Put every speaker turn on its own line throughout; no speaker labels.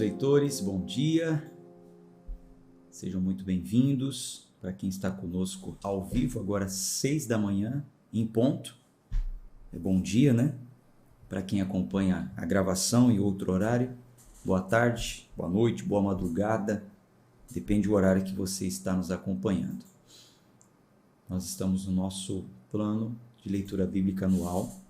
leitores, bom dia, sejam muito bem-vindos. Para quem está conosco ao vivo, agora às 6 da manhã, em ponto, é bom dia, né? Para quem acompanha a gravação em outro horário, boa tarde, boa noite, boa madrugada, depende do horário que você está nos acompanhando. Nós estamos no nosso plano de leitura bíblica anual.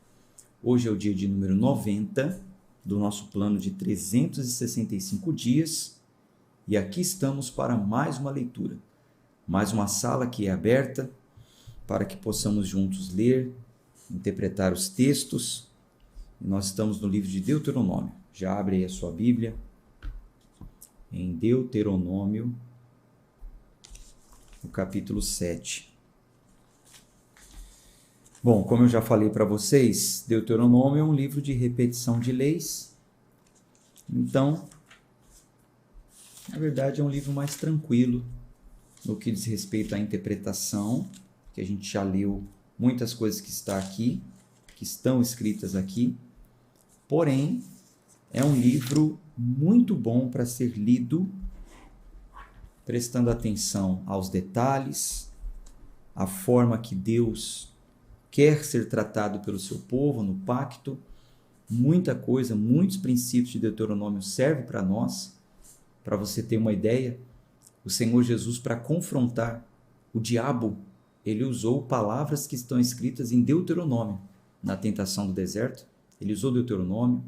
Hoje é o dia de número 90 do nosso plano de 365 dias e aqui estamos para mais uma leitura, mais uma sala que é aberta para que possamos juntos ler, interpretar os textos. E nós estamos no livro de Deuteronômio. Já abre aí a sua Bíblia em Deuteronômio, no capítulo 7. Bom, como eu já falei para vocês, Deuteronômio é um livro de repetição de leis. Então, na verdade, é um livro mais tranquilo no que diz respeito à interpretação, que a gente já leu muitas coisas que estão escritas aqui. Porém, é um livro muito bom para ser lido, prestando atenção aos detalhes, à forma que Deus quer ser tratado pelo seu povo no pacto. Muita coisa, muitos princípios de Deuteronômio servem para nós. Para você ter uma ideia, o Senhor Jesus, para confrontar o diabo, ele usou palavras que estão escritas em Deuteronômio. Na tentação do deserto, ele usou Deuteronômio.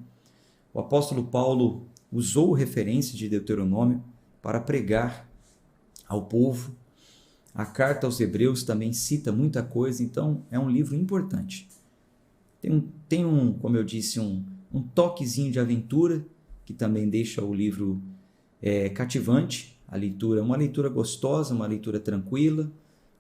O apóstolo Paulo usou referências de Deuteronômio para pregar ao povo. A carta aos Hebreus também cita muita coisa, então é um livro importante. Tem como eu disse, um toquezinho de aventura, que também deixa o livro cativante. A leitura é uma leitura gostosa, uma leitura tranquila.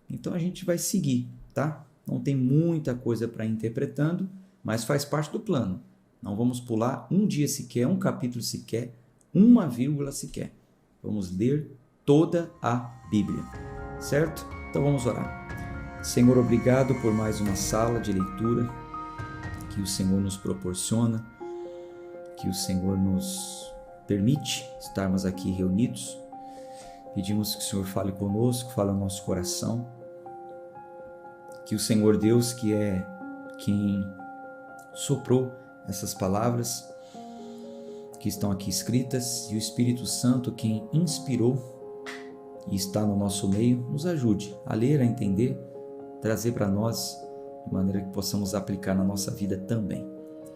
Então a gente vai seguir, tá? Não tem muita coisa para ir interpretando, mas faz parte do plano. Não vamos pular um dia sequer, um capítulo sequer, uma vírgula sequer. Vamos ler toda a Bíblia. Certo? Então vamos orar. Senhor, obrigado por mais uma sala de leitura que o Senhor nos proporciona, que o Senhor nos permite estarmos aqui reunidos. Pedimos que o Senhor fale conosco, fale ao nosso coração, que o Senhor Deus, que é quem soprou essas palavras que estão aqui escritas, e o Espírito Santo, quem inspirou e está no nosso meio, nos ajude a ler, a entender, trazer para nós de maneira que possamos aplicar na nossa vida também.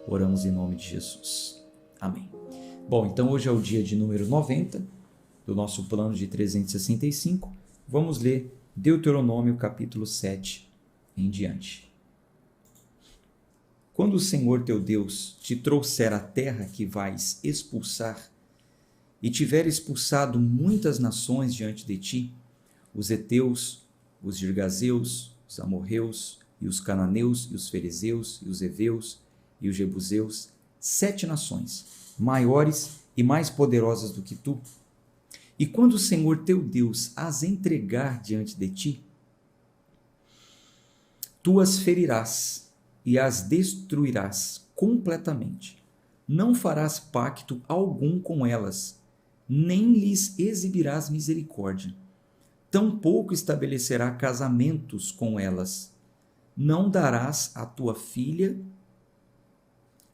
Oramos em nome de Jesus. Amém. Bom, então hoje é o dia de número 90 do nosso plano de 365. Vamos ler Deuteronômio capítulo 7 em diante. Quando o Senhor teu Deus te trouxer à terra que vais expulsar, e tiver expulsado muitas nações diante de ti, os heteus, os girgazeus, os amorreus, e os cananeus, e os ferezeus, e os heveus, e os jebuseus, 7 nações, maiores e mais poderosas do que tu. E quando o Senhor teu Deus as entregar diante de ti, tu as ferirás e as destruirás completamente. Não farás pacto algum com elas, nem lhes exibirás misericórdia. Tampouco estabelecerá casamentos com elas. Não darás a tua filha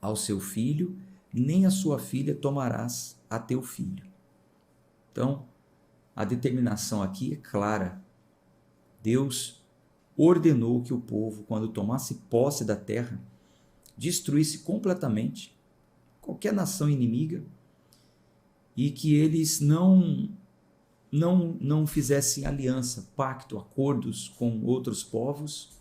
ao seu filho, nem a sua filha tomarás a teu filho. Então, a determinação aqui é clara. Deus ordenou que o povo, quando tomasse posse da terra, destruísse completamente qualquer nação inimiga, e que eles não fizessem aliança, pacto, acordos com outros povos.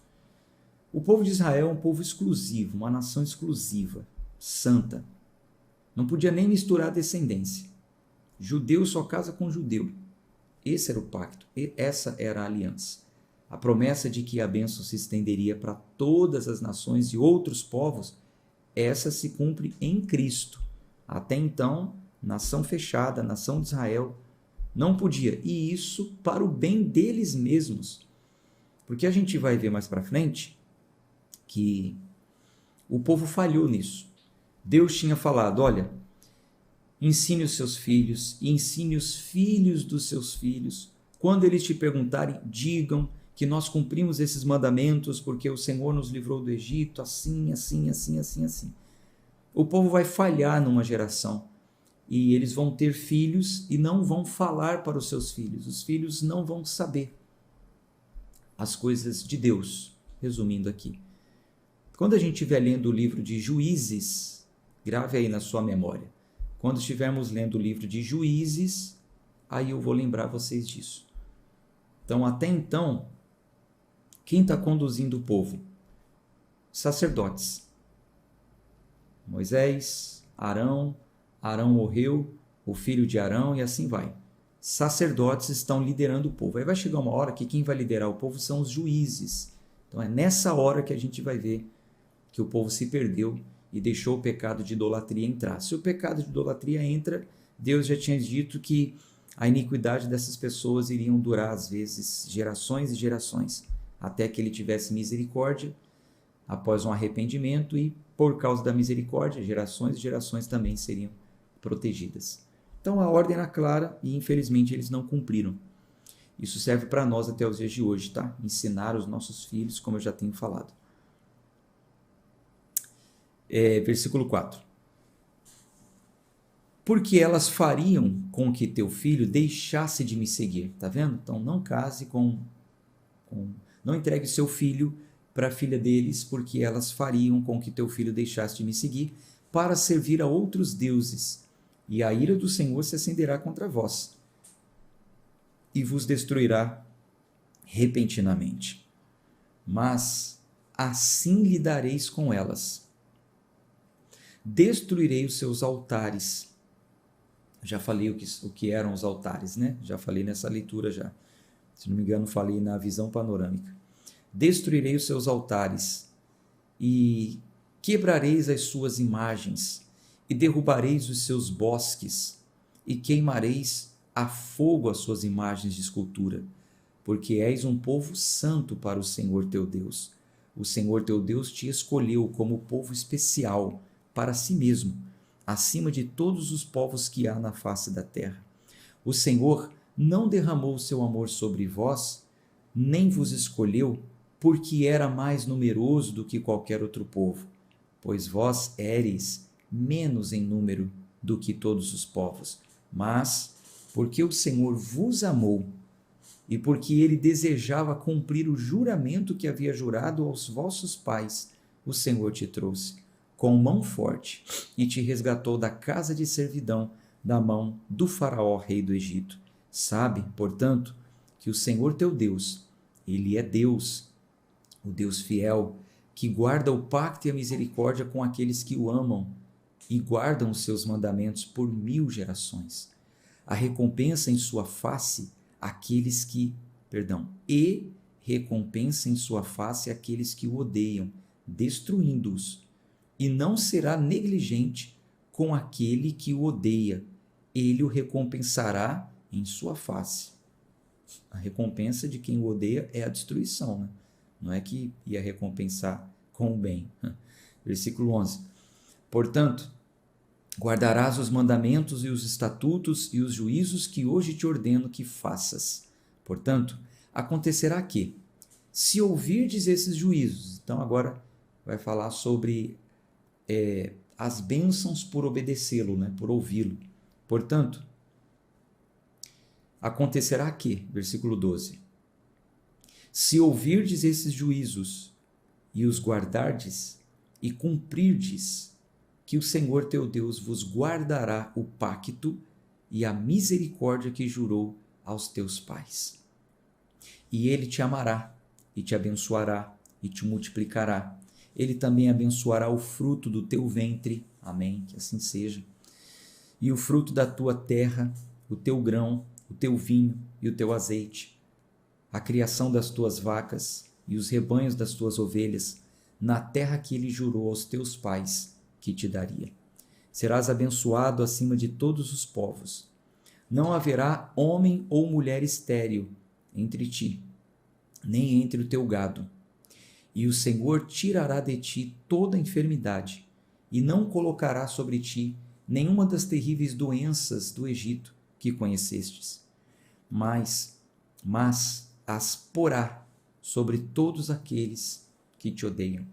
O povo de Israel é um povo exclusivo, uma nação exclusiva, santa. Não podia nem misturar descendência. Judeu só casa com judeu. Esse era o pacto, essa era a aliança. A promessa de que a bênção se estenderia para todas as nações e outros povos, essa se cumpre em Cristo. Até então, nação fechada, nação de Israel, não podia. E isso para o bem deles mesmos. Porque a gente vai ver mais para frente que o povo falhou nisso. Deus tinha falado, olha, ensine os seus filhos e ensine os filhos dos seus filhos. Quando eles te perguntarem, digam que nós cumprimos esses mandamentos porque o Senhor nos livrou do Egito, assim, assim, assim, assim, assim. O povo vai falhar numa geração e eles vão ter filhos e não vão falar para os seus filhos. Os filhos não vão saber as coisas de Deus. Resumindo aqui, quando a gente estiver lendo o livro de Juízes, grave aí na sua memória. Quando estivermos lendo o livro de Juízes, aí eu vou lembrar vocês disso. Então, até então, quem está conduzindo o povo? Sacerdotes. Moisés, Arão morreu, o filho de Arão, e assim vai. Sacerdotes estão liderando o povo. Aí vai chegar uma hora que quem vai liderar o povo são os juízes. Então é nessa hora que a gente vai ver que o povo se perdeu e deixou o pecado de idolatria entrar. Se o pecado de idolatria entra, Deus já tinha dito que a iniquidade dessas pessoas iriam durar, às vezes, gerações e gerações, até que ele tivesse misericórdia após um arrependimento e, por causa da misericórdia, gerações e gerações também seriam protegidas. Então a ordem era clara e, infelizmente, eles não cumpriram. Isso serve para nós até os dias de hoje, tá? Ensinar os nossos filhos, como eu já tenho falado. Versículo 4. Porque elas fariam com que teu filho deixasse de me seguir. Tá vendo? Então não case não entregue seu filho para a filha deles, porque elas fariam com que teu filho deixasse de me seguir para servir a outros deuses. E a ira do Senhor se acenderá contra vós e vos destruirá repentinamente. Mas assim lidareis com elas. Destruirei os seus altares. Já falei o que eram os altares, né? Já falei nessa leitura já. Se não me engano, falei na visão panorâmica. Destruirei os seus altares e quebrareis as suas imagens e derrubareis os seus bosques e queimareis a fogo as suas imagens de escultura, porque és um povo santo para o Senhor teu Deus. O Senhor teu Deus te escolheu como povo especial para si mesmo, acima de todos os povos que há na face da terra. O Senhor não derramou o seu amor sobre vós, nem vos escolheu, porque era mais numeroso do que qualquer outro povo, pois vós éreis menos em número do que todos os povos, mas porque o Senhor vos amou e porque ele desejava cumprir o juramento que havia jurado aos vossos pais, o Senhor te trouxe com mão forte e te resgatou da casa de servidão, da mão do faraó, rei do Egito. Sabe, portanto, que o Senhor teu Deus, ele é Deus, o Deus fiel, que guarda o pacto e a misericórdia com aqueles que o amam e guardam os seus mandamentos por 1000 gerações. A recompensa em sua face aqueles que, recompensa em sua face aqueles que o odeiam, destruindo-os, e não será negligente com aquele que o odeia, ele o recompensará em sua face. A recompensa de quem o odeia é a destruição, né? Não é que ia recompensar com o bem. Versículo 11. Portanto, guardarás os mandamentos e os estatutos e os juízos que hoje te ordeno que faças. Portanto, acontecerá que, se ouvirdes esses juízos, então agora vai falar sobre as bênçãos por obedecê-lo, né? Por ouvi-lo. Portanto, acontecerá que, versículo 12, se ouvirdes esses juízos e os guardardes e cumprirdes, que o Senhor teu Deus vos guardará o pacto e a misericórdia que jurou aos teus pais. E ele te amará e te abençoará e te multiplicará. Ele também abençoará o fruto do teu ventre, amém, que assim seja, e o fruto da tua terra, o teu grão, o teu vinho e o teu azeite, a criação das tuas vacas e os rebanhos das tuas ovelhas, na terra que ele jurou aos teus pais que te daria. Serás abençoado acima de todos os povos. Não haverá homem ou mulher estéril entre ti, nem entre o teu gado. E o Senhor tirará de ti toda enfermidade, e não colocará sobre ti nenhuma das terríveis doenças do Egito que conhecestes, mas as porá sobre todos aqueles que te odeiam,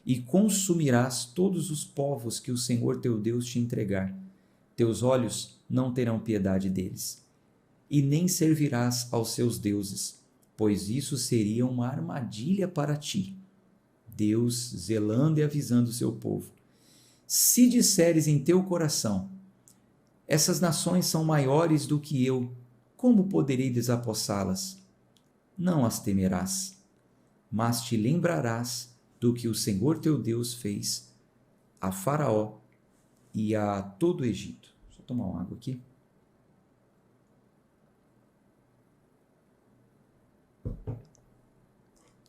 e consumirás todos os povos que o Senhor teu Deus te entregar. Teus olhos não terão piedade deles, e nem servirás aos seus deuses, pois isso seria uma armadilha para ti. Deus zelando e avisando o seu povo. Se disseres em teu coração, essas nações são maiores do que eu, como poderei desapossá-las? Não as temerás, mas te lembrarás do que o Senhor teu Deus fez a Faraó e a todo o Egito. Deixa eu tomar uma água aqui.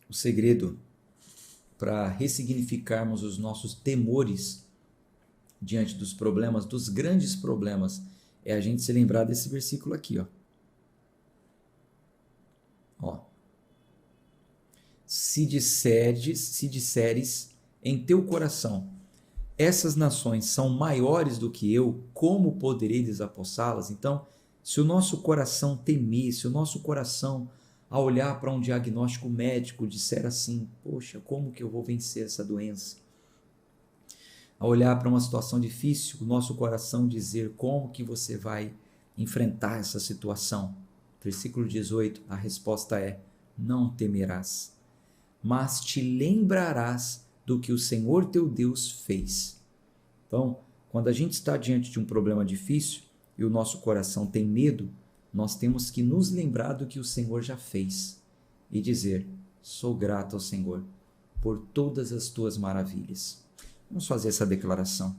O segredo para ressignificarmos os nossos temores diante dos problemas, dos grandes problemas, é a gente se lembrar desse versículo aqui, ó. Se disseres em teu coração, essas nações são maiores do que eu, como poderei desapossá-las? Então, se o nosso coração temer, se o nosso coração, ao olhar para um diagnóstico médico, disser assim, poxa, como que eu vou vencer essa doença? Ao olhar para uma situação difícil, o nosso coração dizer como que você vai enfrentar essa situação. Versículo 18, a resposta é, não temerás, mas te lembrarás do que o Senhor teu Deus fez. Então, quando a gente está diante de um problema difícil e o nosso coração tem medo, nós temos que nos lembrar do que o Senhor já fez e dizer, sou grato ao Senhor por todas as tuas maravilhas. Vamos fazer essa declaração.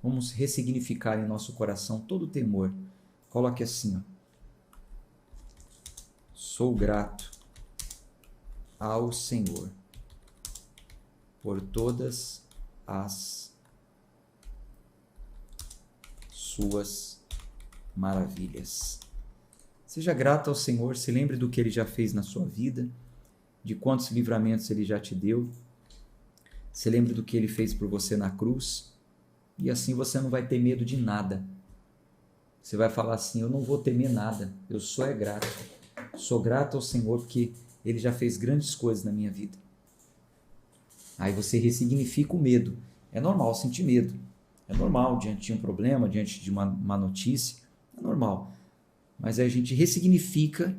Vamos ressignificar em nosso coração todo o temor. Coloque assim, ó. Sou grato ao Senhor por todas as suas maravilhas. Seja grato ao Senhor, se lembre do que Ele já fez na sua vida, de quantos livramentos Ele já te deu. Se lembre do que Ele fez por você na cruz, e assim você não vai ter medo de nada. Você vai falar assim, eu não vou temer nada, eu sou grato. Sou grato ao Senhor porque Ele já fez grandes coisas na minha vida. Aí você ressignifica o medo. É normal sentir medo. É normal diante de um problema, diante de uma notícia. É normal. Mas aí a gente ressignifica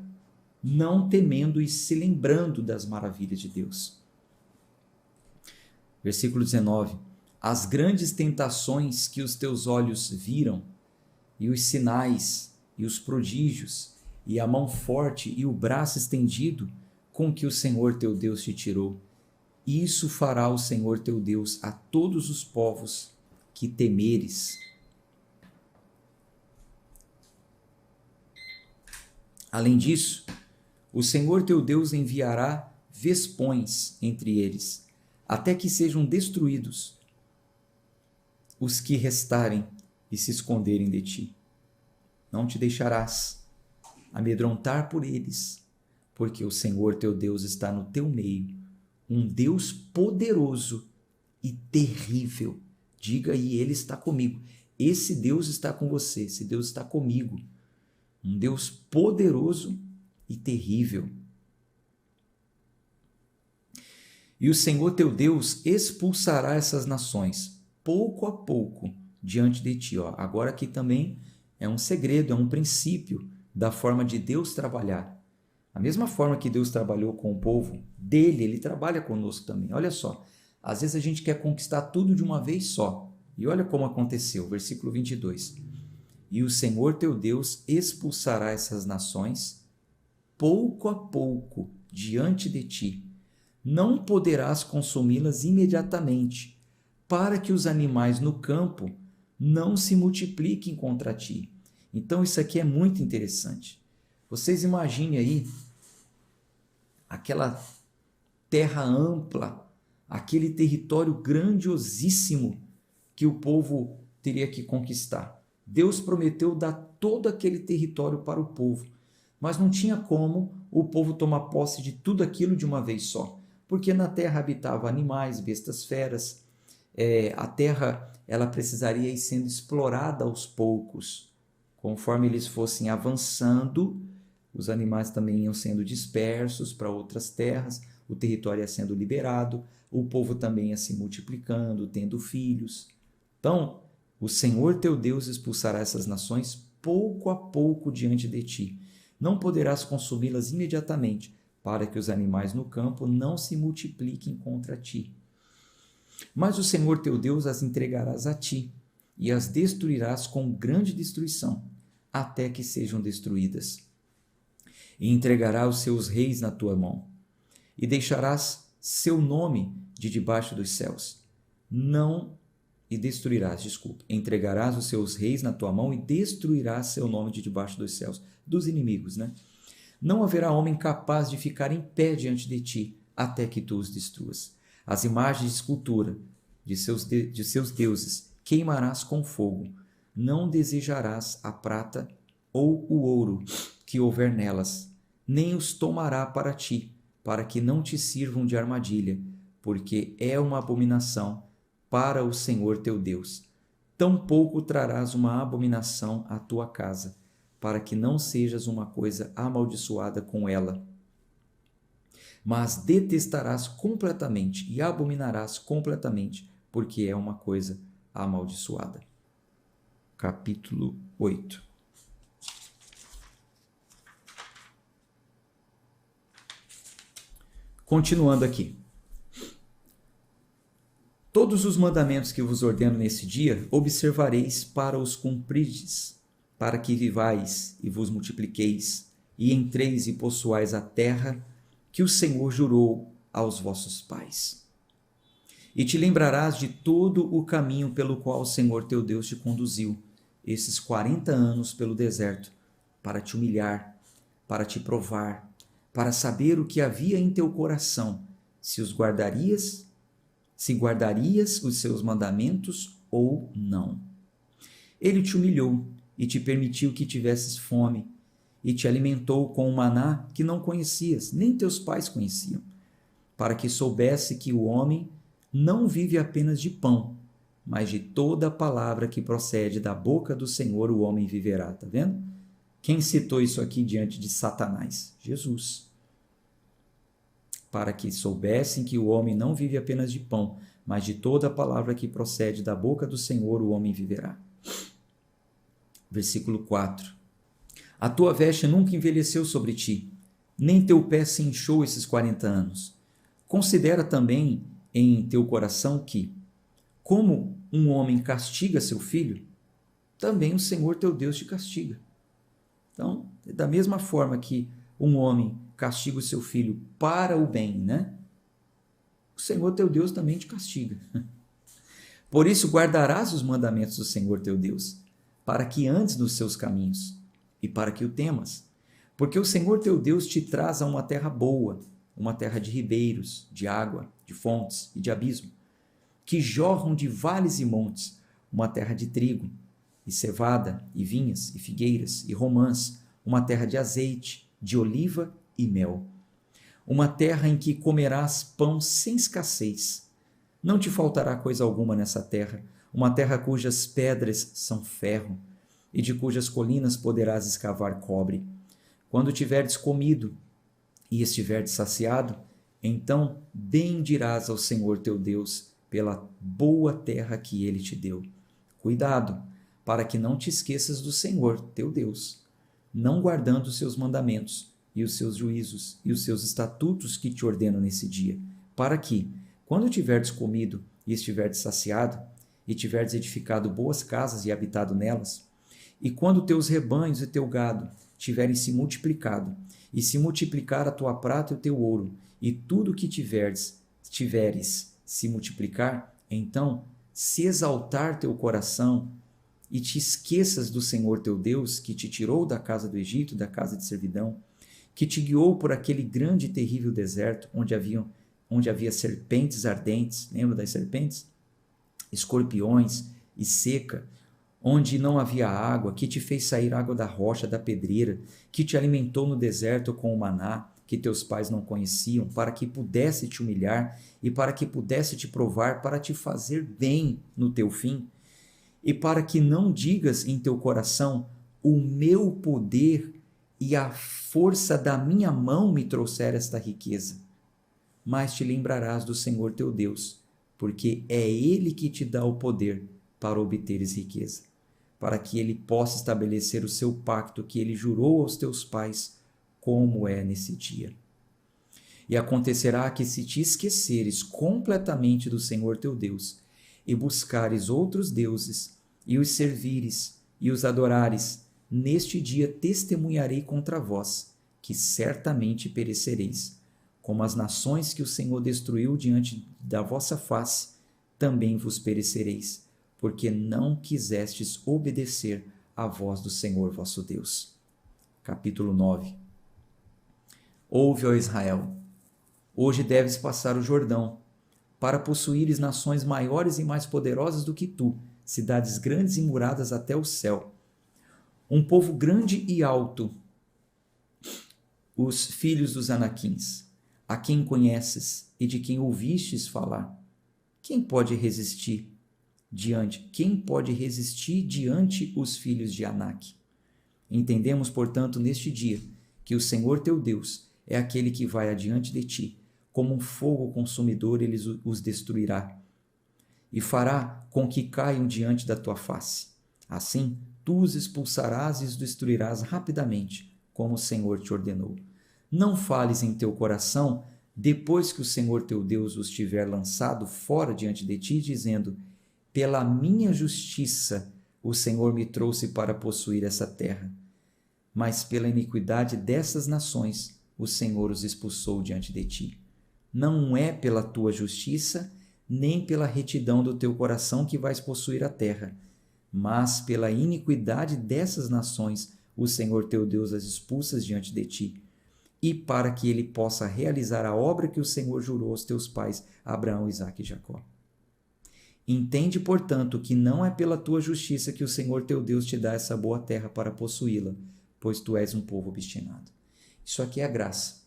não temendo e se lembrando das maravilhas de Deus. Versículo 19. As grandes tentações que os teus olhos viram, e os sinais, e os prodígios, e a mão forte e o braço estendido com que o Senhor teu Deus te tirou. Isso fará o Senhor teu Deus a todos os povos que temeres. Além disso, o Senhor teu Deus enviará vespões entre eles, até que sejam destruídos os que restarem e se esconderem de ti. Não te deixarás amedrontar por eles, porque o Senhor teu Deus está no teu meio, um Deus poderoso e terrível. Diga aí, Ele está comigo. Esse Deus está com você, esse Deus está comigo. Um Deus poderoso e terrível. E o Senhor teu Deus expulsará essas nações, pouco a pouco, diante de ti. Agora aqui também é um segredo, é um princípio da forma de Deus trabalhar. A mesma forma que Deus trabalhou com o povo dele, Ele trabalha conosco também. Olha só, às vezes a gente quer conquistar tudo de uma vez só. E olha como aconteceu, versículo 22. E o Senhor teu Deus expulsará essas nações, pouco a pouco, diante de ti. Não poderás consumi-las imediatamente, para que os animais no campo não se multipliquem contra ti. Então isso aqui é muito interessante. Vocês imaginem aí aquela terra ampla, aquele território grandiosíssimo que o povo teria que conquistar. Deus prometeu dar todo aquele território para o povo, mas não tinha como o povo tomar posse de tudo aquilo de uma vez só, porque na terra habitavam animais, bestas feras, a terra ela precisaria ir sendo explorada aos poucos. Conforme eles fossem avançando, os animais também iam sendo dispersos para outras terras, o território ia sendo liberado, o povo também ia se multiplicando, tendo filhos. Então, o Senhor teu Deus expulsará essas nações pouco a pouco diante de ti. Não poderás consumi-las imediatamente, para que os animais no campo não se multipliquem contra ti. Mas o Senhor teu Deus as entregarás a ti, e as destruirás com grande destruição, até que sejam destruídas. E entregará os seus reis na tua mão, e deixarás seu nome de debaixo dos céus. Entregarás os seus reis na tua mão e destruirás seu nome de debaixo dos céus, dos inimigos, né? Não haverá homem capaz de ficar em pé diante de ti, até que tu os destruas. As imagens de escultura de seus deuses queimarás com fogo. Não desejarás a prata ou o ouro que houver nelas, nem os tomará para ti, para que não te sirvam de armadilha, porque é uma abominação para o Senhor teu Deus. Tampouco trarás uma abominação à tua casa, para que não sejas uma coisa amaldiçoada com ela. Mas detestarás completamente e abominarás completamente, porque é uma coisa amaldiçoada. Capítulo 8. Continuando aqui. Todos os mandamentos que vos ordeno nesse dia, observareis para os cumprirdes, para que vivais e vos multipliqueis, e entreis e possuais a terra que o Senhor jurou aos vossos pais. E te lembrarás de todo o caminho pelo qual o Senhor teu Deus te conduziu, esses 40 anos pelo deserto, para te humilhar, para te provar, para saber o que havia em teu coração, se guardarias os seus mandamentos ou não. Ele te humilhou e te permitiu que tivesses fome, e te alimentou com um maná que não conhecias, nem teus pais conheciam, para que soubesse que o homem não vive apenas de pão, mas de toda a palavra que procede da boca do Senhor o homem viverá. Tá vendo? Quem citou isso aqui diante de Satanás? Jesus. Para que soubessem que o homem não vive apenas de pão, mas de toda a palavra que procede da boca do Senhor o homem viverá. Versículo 4. A tua veste nunca envelheceu sobre ti, nem teu pé se inchou esses 40 anos. Considera também em teu coração que, como um homem castiga seu filho, também o Senhor teu Deus te castiga. Então, da mesma forma que um homem castiga o seu filho para o bem, né? O Senhor teu Deus também te castiga. Por isso guardarás os mandamentos do Senhor teu Deus, para que andes nos seus caminhos e para que o temas. Porque o Senhor teu Deus te traz a uma terra boa, uma terra de ribeiros, de água, de fontes e de abismo, que jorram de vales e montes, uma terra de trigo, e cevada, e vinhas, e figueiras, e romãs, uma terra de azeite, de oliva e mel. Uma terra em que comerás pão sem escassez. Não te faltará coisa alguma nessa terra, uma terra cujas pedras são ferro, e de cujas colinas poderás escavar cobre. Quando tiverdes comido e estiverdes saciado, então bendirás ao Senhor teu Deus pela boa terra que ele te deu. Cuidado, para que não te esqueças do Senhor teu Deus, não guardando os seus mandamentos e os seus juízos e os seus estatutos que te ordeno nesse dia, para que, quando tiverdes comido e estiverdes saciado, e tiverdes edificado boas casas e habitado nelas, e quando teus rebanhos e teu gado tiverem se multiplicado, e se multiplicar a tua prata e o teu ouro, e tudo o que tiveres se multiplicar, então se exaltar teu coração, e te esqueças do Senhor teu Deus, que te tirou da casa do Egito, da casa de servidão, que te guiou por aquele grande e terrível deserto, onde havia serpentes ardentes, lembra das serpentes? Escorpiões e seca, onde não havia água, que te fez sair água da rocha, da pedreira, que te alimentou no deserto com o maná, que teus pais não conheciam, para que pudesse te humilhar e para que pudesse te provar, para te fazer bem no teu fim, e para que não digas em teu coração: o meu poder e a força da minha mão me trouxeram esta riqueza. Mas te lembrarás do Senhor teu Deus, porque é Ele que te dá o poder para obteres riqueza, para que Ele possa estabelecer o seu pacto que Ele jurou aos teus pais, como é nesse dia. E acontecerá que, se te esqueceres completamente do Senhor teu Deus, e buscares outros deuses, e os servires, e os adorares, neste dia testemunharei contra vós, que certamente perecereis. Como as nações que o Senhor destruiu diante da vossa face, também vos perecereis, porque não quisestes obedecer à voz do Senhor vosso Deus. Capítulo 9. Ouve, ó Israel, hoje deves passar o Jordão, para possuíres nações maiores e mais poderosas do que tu, cidades grandes e muradas até o céu. Um povo grande e alto, os filhos dos Anaquins, a quem conheces e de quem ouvistes falar. Quem pode resistir diante os filhos de Anak? Entendemos, portanto, neste dia, que o Senhor teu Deus é aquele que vai adiante de ti, como um fogo consumidor ele os destruirá, e fará com que caiam diante da tua face. Assim, tu os expulsarás e os destruirás rapidamente, como o Senhor te ordenou. Não fales em teu coração, depois que o Senhor teu Deus os tiver lançado fora diante de ti, dizendo: pela minha justiça o Senhor me trouxe para possuir essa terra. Mas pela iniquidade dessas nações o Senhor os expulsou diante de ti. Não é pela tua justiça, nem pela retidão do teu coração que vais possuir a terra, mas pela iniquidade dessas nações o Senhor teu Deus as expulsa diante de ti, e para que ele possa realizar a obra que o Senhor jurou aos teus pais, Abraão, Isaque e Jacó. Entende, portanto, que não é pela tua justiça que o Senhor teu Deus te dá essa boa terra para possuí-la, pois tu és um povo obstinado. Isso aqui é a graça.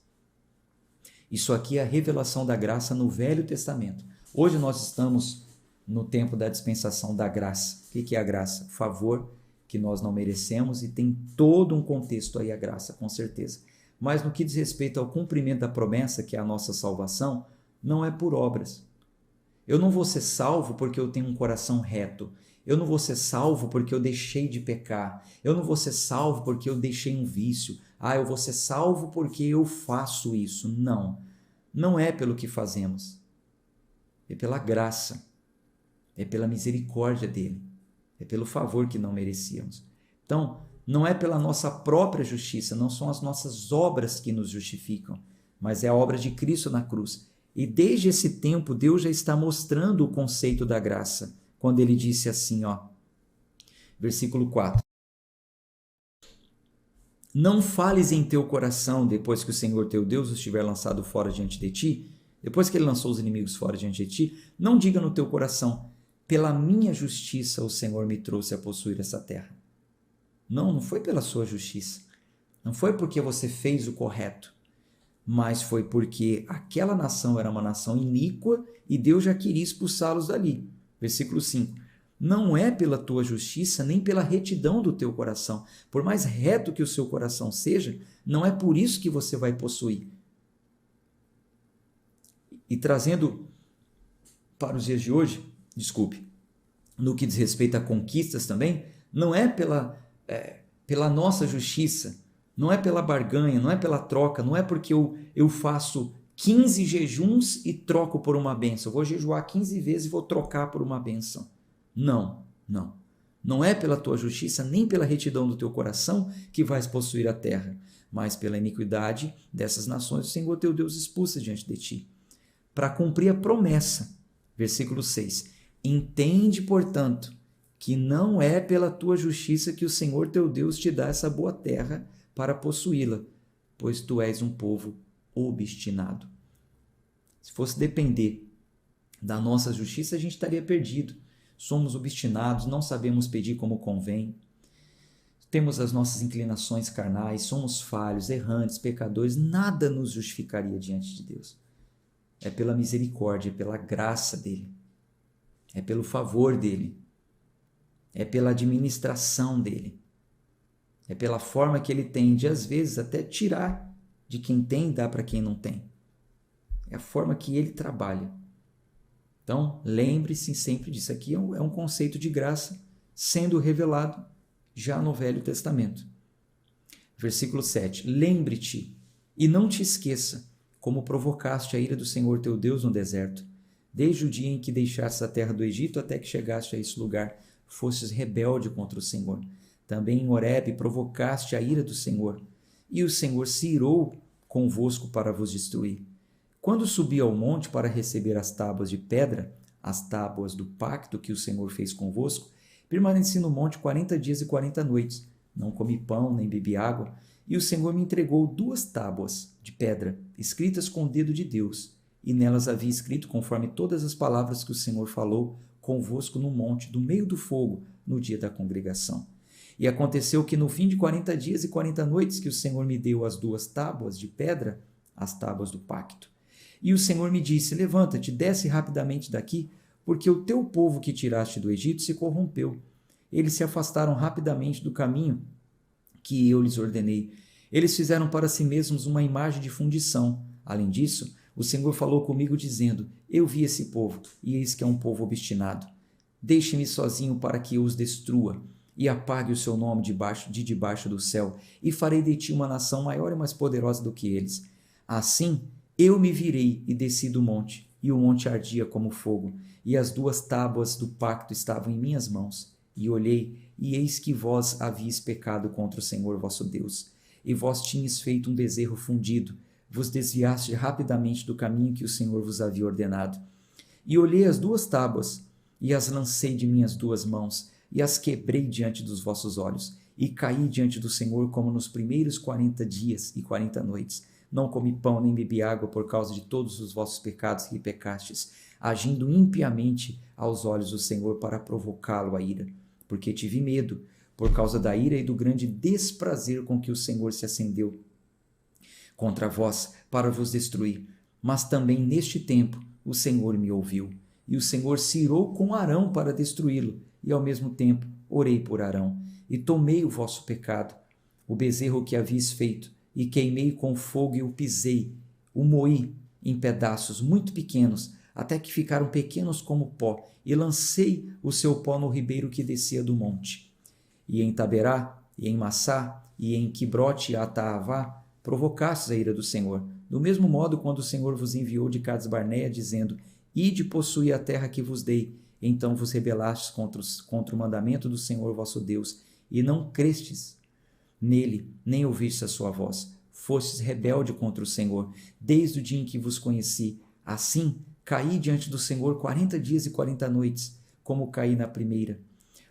Isso aqui é a revelação da graça no Velho Testamento. Hoje nós estamos no tempo da dispensação da graça. O que é a graça? Favor que nós não merecemos, e tem todo um contexto aí a graça, com certeza. Mas no que diz respeito ao cumprimento da promessa, que é a nossa salvação, não é por obras. Eu não vou ser salvo porque eu tenho um coração reto. Eu não vou ser salvo porque eu deixei de pecar. Eu não vou ser salvo porque eu deixei um vício. Eu vou ser salvo porque eu faço isso. Não. Não é pelo que fazemos. É pela graça. É pela misericórdia dele. É pelo favor que não merecíamos. Então, não é pela nossa própria justiça, não são as nossas obras que nos justificam, mas é a obra de Cristo na cruz. E desde esse tempo, Deus já está mostrando o conceito da graça, quando ele disse assim, versículo 4. Não fales em teu coração, depois que o Senhor teu Deus os tiver lançado fora diante de ti, depois que ele lançou os inimigos fora diante de ti, não diga no teu coração: pela minha justiça o Senhor me trouxe a possuir essa terra. Não foi pela sua justiça. Não foi porque você fez o correto, mas foi porque aquela nação era uma nação iníqua e Deus já queria expulsá-los dali. Versículo 5. Não é pela tua justiça, nem pela retidão do teu coração. Por mais reto que o seu coração seja, não é por isso que você vai possuir. E trazendo para os dias de hoje, no que diz respeito a conquistas também, não é pela nossa justiça, não é pela barganha, não é pela troca, não é porque eu faço 15 jejuns e troco por uma bênção. Eu vou jejuar 15 vezes e vou trocar por uma bênção. Não. Não é pela tua justiça, nem pela retidão do teu coração que vais possuir a terra, mas pela iniquidade dessas nações o Senhor teu Deus expulsa diante de ti, para cumprir a promessa. Versículo 6. Entende, portanto, que não é pela tua justiça que o Senhor teu Deus te dá essa boa terra para possuí-la, pois tu és um povo obstinado. Se fosse depender da nossa justiça, a gente estaria perdido. Somos obstinados, não sabemos pedir como convém, temos as nossas inclinações carnais, somos falhos, errantes, pecadores, nada nos justificaria diante de Deus. É pela misericórdia, é pela graça dele, é pelo favor dele. é pela administração dele. É pela forma que ele tem de, às vezes, até tirar de quem tem e dar para quem não tem. É a forma que ele trabalha. Então, lembre-se sempre disso. Aqui é um conceito de graça sendo revelado já no Velho Testamento. Versículo 7. Lembre-te e não te esqueça como provocaste a ira do Senhor teu Deus no deserto, desde o dia em que deixaste a terra do Egito até que chegaste a esse lugar, fostes rebelde contra o Senhor. Também em Horebe provocaste a ira do Senhor, e o Senhor se irou convosco para vos destruir. Quando subi ao monte para receber as tábuas de pedra, as tábuas do pacto que o Senhor fez convosco, permaneci no monte 40 dias e 40 noites. Não comi pão, nem bebi água, e o Senhor me entregou 2 tábuas de pedra, escritas com o dedo de Deus, e nelas havia escrito conforme todas as palavras que o Senhor falou convosco no monte, do meio do fogo, no dia da congregação. E aconteceu que no fim de 40 dias e 40 noites que o Senhor me deu as 2 tábuas de pedra, as tábuas do pacto. E o Senhor me disse, levanta-te, desce rapidamente daqui, porque o teu povo que tiraste do Egito se corrompeu. Eles se afastaram rapidamente do caminho que eu lhes ordenei. Eles fizeram para si mesmos uma imagem de fundição. Além disso, o Senhor falou comigo dizendo, eu vi esse povo, e eis que é um povo obstinado. Deixe-me sozinho para que eu os destrua, e apague o seu nome debaixo do céu, e farei de ti uma nação maior e mais poderosa do que eles. Assim, eu me virei e desci do monte, e o monte ardia como fogo, e as 2 tábuas do pacto estavam em minhas mãos. E olhei, e eis que vós havíeis pecado contra o Senhor vosso Deus, e vós tinhas feito um bezerro fundido, vos desviaste rapidamente do caminho que o Senhor vos havia ordenado. E olhei as 2 tábuas, e as lancei de minhas 2 mãos, e as quebrei diante dos vossos olhos, e caí diante do Senhor como nos primeiros 40 dias e 40 noites. Não comi pão nem bebi água por causa de todos os vossos pecados que pecastes, agindo impiamente aos olhos do Senhor para provocá-lo à ira. Porque tive medo, por causa da ira e do grande desprazer com que o Senhor se acendeu contra vós, para vos destruir. Mas também neste tempo o Senhor me ouviu, e o Senhor se irou com Arão para destruí-lo, e ao mesmo tempo orei por Arão, e tomei o vosso pecado, o bezerro que havíeis feito, e queimei com fogo e o pisei, o moí em pedaços muito pequenos, até que ficaram pequenos como pó, e lancei o seu pó no ribeiro que descia do monte. E em Taberá, e em Massá, e em Quibrote Ataavá, provocastes a ira do Senhor. Do mesmo modo, quando o Senhor vos enviou de Cades Barneia, dizendo, ide possuir a terra que vos dei, então vos rebelastes contra o mandamento do Senhor vosso Deus, e não crestes nele, nem ouvistes a sua voz. Fostes rebelde contra o Senhor, desde o dia em que vos conheci. Assim, caí diante do Senhor 40 dias e 40 noites, como caí na primeira,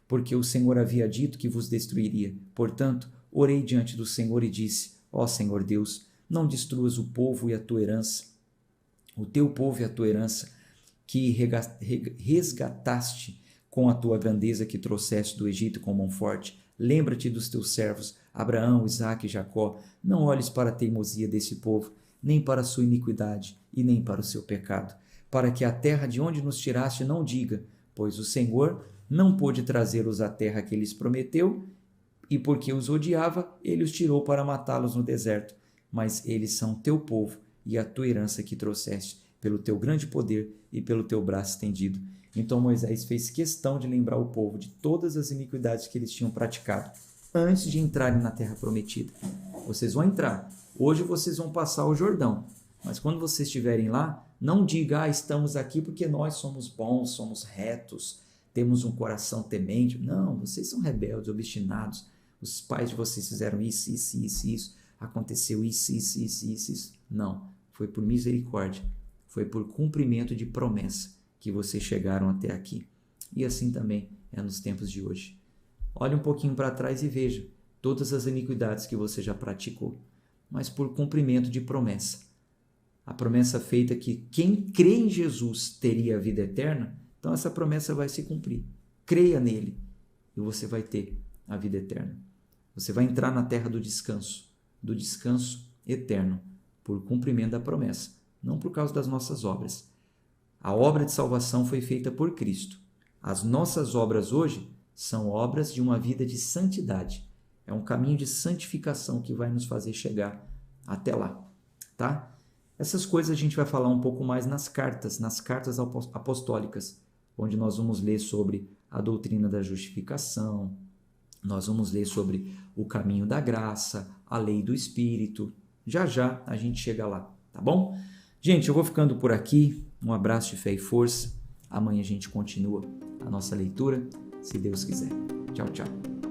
porque o Senhor havia dito que vos destruiria. Portanto, orei diante do Senhor e disse, ó Senhor Deus, não destruas o povo e a tua herança, o teu povo e a tua herança, que resgataste com a tua grandeza que trouxeste do Egito com mão forte. Lembra-te dos teus servos, Abraão, Isaque e Jacó. Não olhes para a teimosia desse povo, nem para a sua iniquidade, e nem para o seu pecado, para que a terra de onde nos tiraste não diga, pois o Senhor não pôde trazê-los à terra que lhes prometeu, e porque os odiava, ele os tirou para matá-los no deserto. Mas eles são teu povo e a tua herança que trouxeste, pelo teu grande poder e pelo teu braço estendido. Então Moisés fez questão de lembrar o povo de todas as iniquidades que eles tinham praticado antes de entrarem na terra prometida. Vocês vão entrar. Hoje vocês vão passar o Jordão. Mas quando vocês estiverem lá, não diga, estamos aqui porque nós somos bons, somos retos, temos um coração temente. Não, vocês são rebeldes, obstinados. Os pais de vocês fizeram isso, isso, isso, isso. Aconteceu isso, isso, isso, isso, isso. Não, foi por misericórdia. Foi por cumprimento de promessa que vocês chegaram até aqui. E assim também é nos tempos de hoje. Olhe um pouquinho para trás e veja todas as iniquidades que você já praticou, mas por cumprimento de promessa. A promessa feita que quem crê em Jesus teria a vida eterna, então essa promessa vai se cumprir. Creia nele e você vai ter a vida eterna. Você vai entrar na terra do descanso eterno, por cumprimento da promessa, não por causa das nossas obras. A obra de salvação foi feita por Cristo. As nossas obras hoje são obras de uma vida de santidade. É um caminho de santificação que vai nos fazer chegar até lá, tá? Essas coisas a gente vai falar um pouco mais nas cartas apostólicas, onde nós vamos ler sobre a doutrina da justificação, nós vamos ler sobre o caminho da graça, a lei do Espírito. Já já a gente chega lá, tá bom? Gente, eu vou ficando por aqui. Um abraço de fé e força. Amanhã a gente continua a nossa leitura, se Deus quiser. Tchau, tchau.